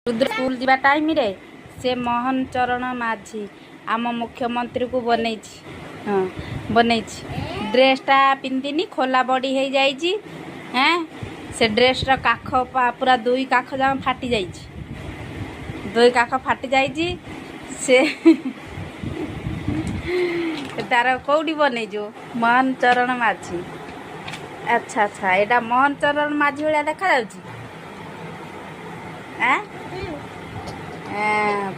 Rudra school जीवा time रे से मोहन चरण माझी आम मुख्यमंत्री को बन हाँ बन ड्रेसटा पिंधिनी खोला बड़ी हो जाइए हैं से ड्रेसर काख पूरा दुई काख जा फाटी जा दुई काख फाटी जाइए से तार कौटी बनईजु मोहन चरण माझी। अच्छा अच्छा यहाँ मोहन चरण माझी भाया देखा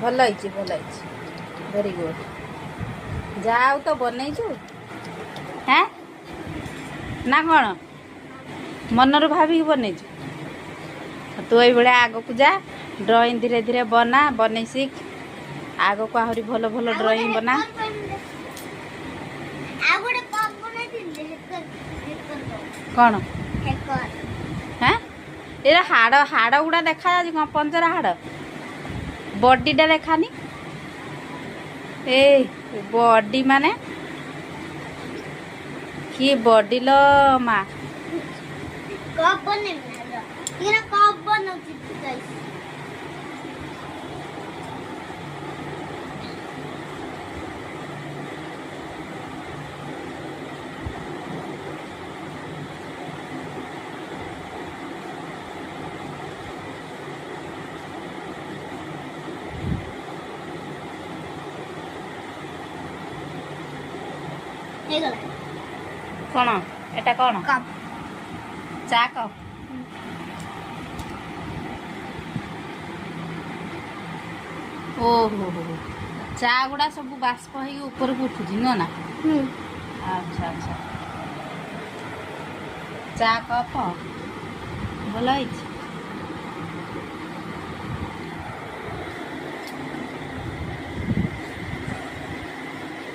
भल भल वेरी गुड जाऊ तो बनईचु हैं ना कौन मनर भाविक बनईचु तू ये भाया आग को जा ड्राइंग धीरे धीरे बना बन शिख आग को आहरी भल भल ड्राइंग बना। कौन हैं ये हाड़ हाड़ गुड़ा देखा कौन पंजरा हाड़ बॉडीटा देखानी ए बॉडी माने कि बॉडी लो माँ कब बने ये कब बनौची गाइस कौन एटा कौन कप चा कप ओहो हो चा गुड़ा सब बाष्प हो ऊपर को उठुची न ना अच्छा अच्छा चा कप भल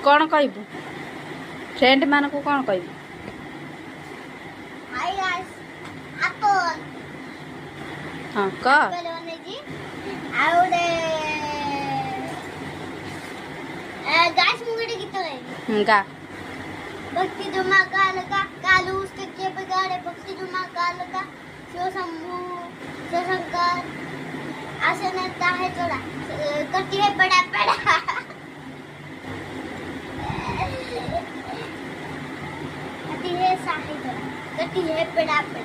कौन कहबू फ्रेंड मान को कौन कहबू हाय गाइस अपन हाँ क बोलने जी आउरे गाइस मुगड़े गीत गाई गा भक्ति जुमा काल का कालू उसके के बगाड़े भक्ति जुमा काल का शिव शंभू शिव शंकर आसन है चोड़ा करती है बड़ा बड़ा कटी है साही चोड़ा कटी है बड़ा बड़ा